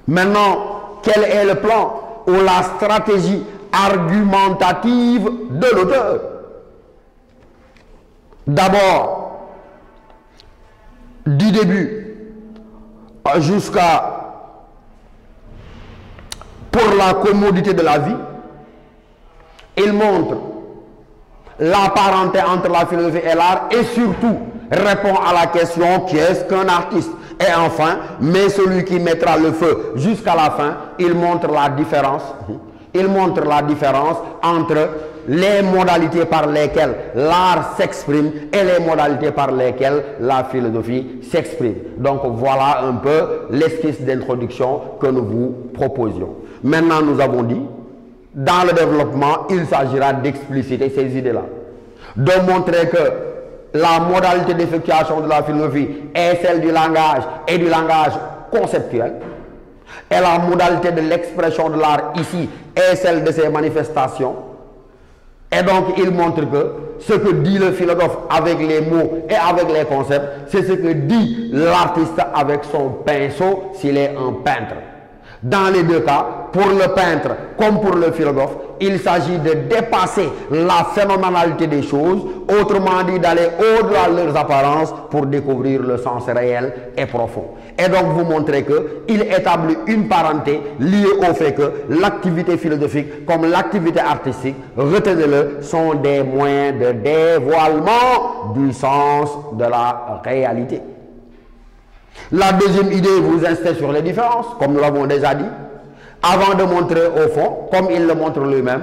Maintenant, quel est le plan ou la stratégie argumentative de l'auteur? D'abord, du début jusqu'à pour la commodité de la vie, il montre la parenté entre la philosophie et l'art et surtout répond à la question qu'est-ce qu'un artiste? Et enfin, mais celui qui mettra le feu jusqu'à la fin, il montre la différence. Il montre la différence entre les modalités par lesquelles l'art s'exprime et les modalités par lesquelles la philosophie s'exprime. Donc voilà un peu l'esquisse d'introduction que nous vous proposions. Maintenant, nous avons dit, dans le développement, il s'agira d'expliciter ces idées-là. De montrer que la modalité d'effectuation de la philosophie est celle du langage et du langage conceptuel. Et la modalité de l'expression de l'art ici est celle de ses manifestations. Et donc, il montre que ce que dit le philosophe avec les mots et avec les concepts, c'est ce que dit l'artiste avec son pinceau s'il est un peintre. Dans les deux cas, pour le peintre comme pour le philosophe, il s'agit de dépasser la phénoménalité des choses, autrement dit d'aller au-delà de leurs apparences pour découvrir le sens réel et profond. Et donc vous montrez qu'il établit une parenté liée au fait que l'activité philosophique comme l'activité artistique, retenez-le, sont des moyens de dévoilement du sens de la réalité. La deuxième idée vous insiste sur les différences, comme nous l'avons déjà dit, avant de montrer au fond, comme il le montre lui-même,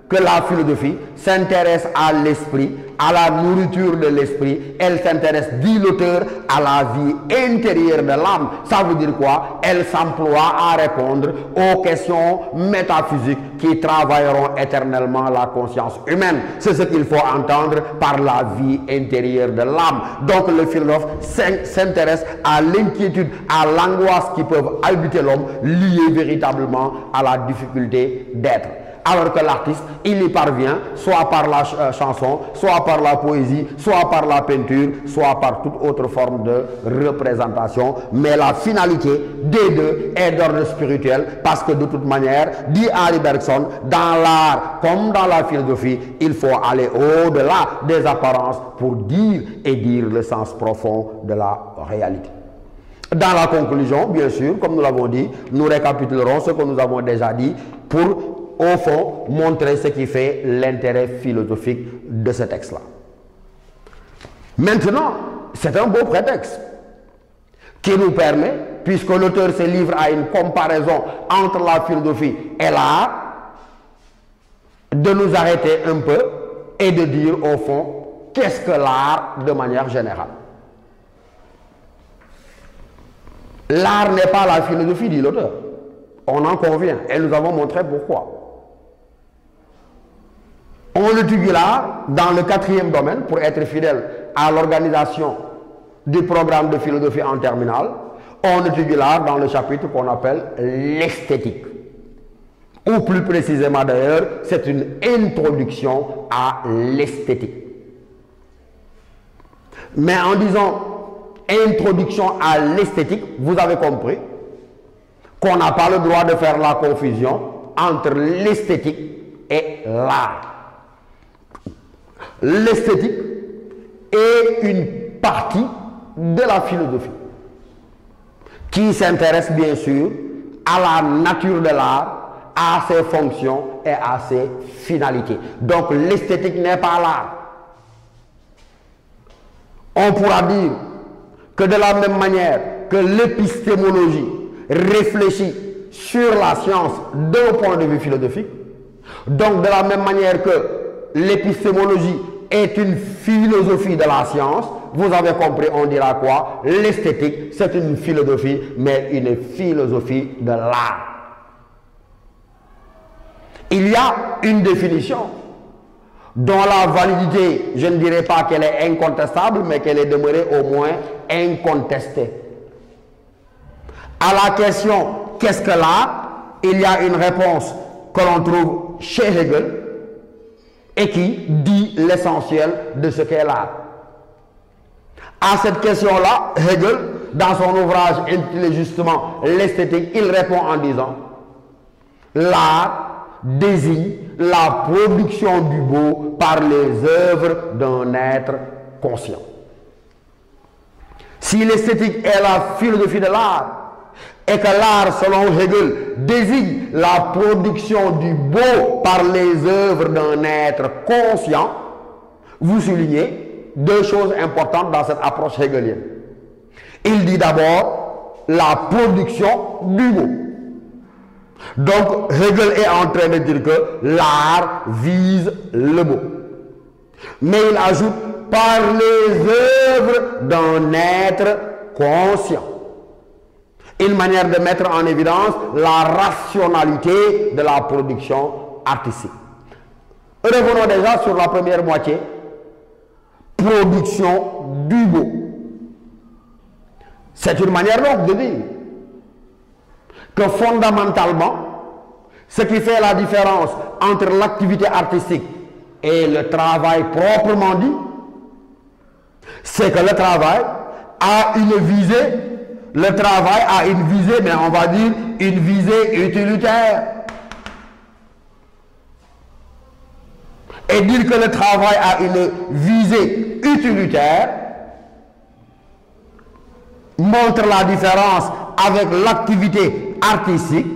que la philosophie s'intéresse à l'esprit, à la nourriture de l'esprit, elle s'intéresse, dit l'auteur, à la vie intérieure de l'âme. Ça veut dire quoi? Elle s'emploie à répondre aux questions métaphysiques qui travailleront éternellement la conscience humaine. C'est ce qu'il faut entendre par la vie intérieure de l'âme. Donc le philosophe s'intéresse à l'inquiétude, à l'angoisse qui peuvent habiter l'homme, liée véritablement à la difficulté d'être. Alors que l'artiste, il y parvient soit par la chanson, soit par la poésie, soit par la peinture, soit par toute autre forme de représentation. Mais la finalité des deux est d'ordre spirituel parce que de toute manière, dit Henri Bergson, dans l'art comme dans la philosophie, il faut aller au-delà des apparences pour dire et dire le sens profond de la réalité. Dans la conclusion, bien sûr, comme nous l'avons dit, nous récapitulerons ce que nous avons déjà dit pour au fond, montrer ce qui fait l'intérêt philosophique de ce texte-là. Maintenant, c'est un beau prétexte qui nous permet, puisque l'auteur se livre à une comparaison entre la philosophie et l'art, de nous arrêter un peu et de dire au fond, qu'est-ce que l'art de manière générale? L'art n'est pas la philosophie, dit l'auteur. On en convient et nous avons montré pourquoi. On étudie l'art dans le 4e domaine pour être fidèle à l'organisation du programme de philosophie en terminale. On étudie l'art dans le chapitre qu'on appelle l'esthétique. Ou plus précisément d'ailleurs, c'est une introduction à l'esthétique. Mais en disant introduction à l'esthétique, vous avez compris qu'on n'a pas le droit de faire la confusion entre l'esthétique et l'art. L'esthétique est une partie de la philosophie qui s'intéresse bien sûr à la nature de l'art, à ses fonctions et à ses finalités. Donc l'esthétique n'est pas l'art. On pourra dire que de la même manière que l'épistémologie réfléchit sur la science d'un point de vue philosophique, donc de la même manière que l'épistémologie est une philosophie de la science, vous avez compris, on dira quoi? L'esthétique, c'est une philosophie, mais une philosophie de l'art. Il y a une définition dont la validité, je ne dirais pas qu'elle est incontestable, mais qu'elle est demeurée au moins incontestée. À la question « qu'est-ce que l'art ?» il y a une réponse que l'on trouve chez Hegel et qui dit l'essentiel de ce qu'est l'art. À cette question-là, Hegel dans son ouvrage intitulé justement l'esthétique, il répond en disant: l'art désigne la production du beau par les œuvres d'un être conscient. Si l'esthétique est la philosophie de l'art, et que l'art, selon Hegel, désigne la production du beau par les œuvres d'un être conscient, vous soulignez deux choses importantes dans cette approche hegelienne. Il dit d'abord la production du beau. Donc Hegel est en train de dire que l'art vise le beau. Mais il ajoute par les œuvres d'un être conscient. Une manière de mettre en évidence la rationalité de la production artistique. Revenons déjà sur la première moitié. Production du beau. C'est une manière donc de dire que fondamentalement, ce qui fait la différence entre l'activité artistique et le travail proprement dit, c'est que le travail a une visée. Le travail a une visée, mais on va dire une visée utilitaire. Et dire que le travail a une visée utilitaire montre la différence avec l'activité artistique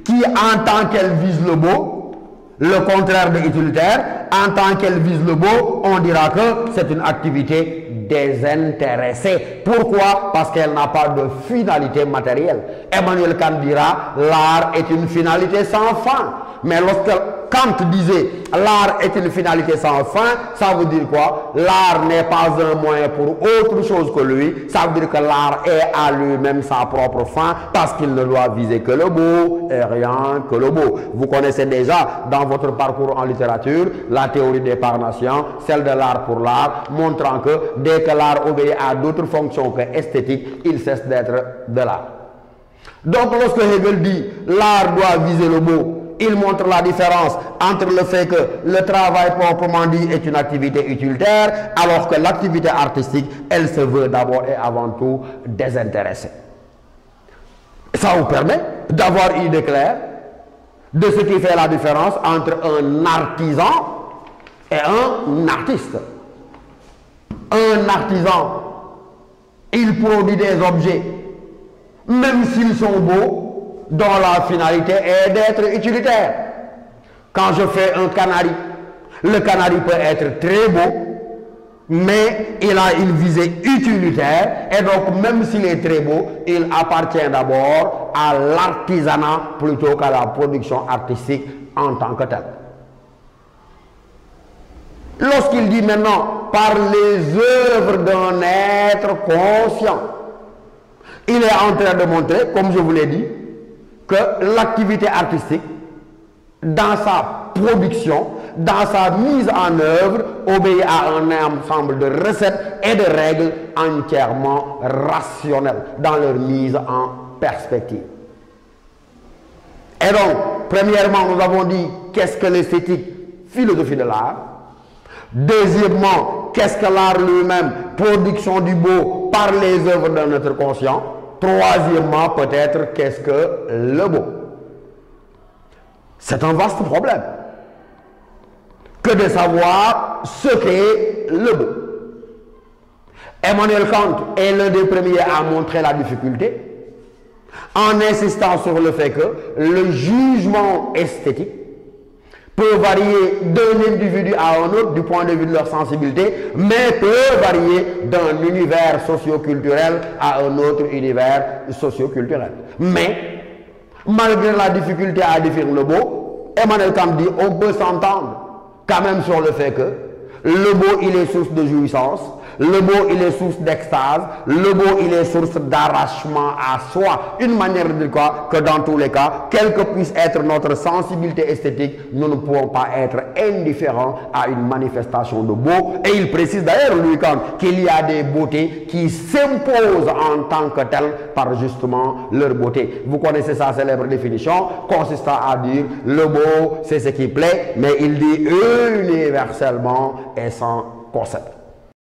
qui, en tant qu'elle vise le beau, le contraire de utilitaire, en tant qu'elle vise le beau, on dira que c'est une activité désintéressée. Pourquoi? Parce qu'elle n'a pas de finalité matérielle. Emmanuel Kant dira l'art est une finalité sans fin. Mais lorsque Kant disait l'art est une finalité sans fin, ça veut dire quoi? L'art n'est pas un moyen pour autre chose que lui. Ça veut dire que l'art est à lui-même sa propre fin parce qu'il ne doit viser que le beau et rien que le beau. Vous connaissez déjà dans votre parcours en littérature la théorie des parnassiens, celle de l'art pour l'art, montrant que dès que l'art obéit à d'autres fonctions que esthétiques, il cesse d'être de l'art. Donc lorsque Hegel dit l'art doit viser le beau, il montre la différence entre le fait que le travail proprement dit est une activité utilitaire, alors que l'activité artistique, elle se veut d'abord et avant tout désintéressée. Ça vous permet d'avoir une idée claire de ce qui fait la différence entre un artisan et un artiste. Un artisan, il produit des objets, même s'ils sont beaux, dont la finalité est d'être utilitaire. Quand je fais un canari, le canari peut être très beau, mais il a une visée utilitaire, et donc même s'il est très beau, il appartient d'abord à l'artisanat plutôt qu'à la production artistique en tant que telle. Lorsqu'il dit maintenant par les œuvres d'un être conscient, il est en train de montrer, comme je vous l'ai dit, que l'activité artistique, dans sa production, dans sa mise en œuvre, obéit à un ensemble de recettes et de règles entièrement rationnelles dans leur mise en perspective. Et donc, premièrement, nous avons dit qu'est-ce que l'esthétique, philosophie de l'art. Deuxièmement, qu'est-ce que l'art lui-même, production du beau par les œuvres d'un être conscient. Troisièmement, peut-être, qu'est-ce que le beau? C'est un vaste problème que de savoir ce qu'est le beau. Emmanuel Kant est l'un des premiers à montrer la difficulté en insistant sur le fait que le jugement esthétique peut varier d'un individu à un autre du point de vue de leur sensibilité, mais peut varier d'un univers socio-culturel à un autre univers socio-culturel. Mais, malgré la difficulté à définir le beau, Emmanuel Kant dit on peut s'entendre quand même sur le fait que le beau, il est source de jouissance, le beau, il est source d'extase, le beau, il est source d'arrachement à soi. Une manière de dire quoi? Que dans tous les cas, quelle que puisse être notre sensibilité esthétique, nous ne pouvons pas être indifférents à une manifestation de beau. Et il précise d'ailleurs, Louis Kant, qu'il y a des beautés qui s'imposent en tant que telles par justement leur beauté. Vous connaissez sa célèbre définition consistant à dire le beau, c'est ce qui plaît, mais il dit universellement et sans concept.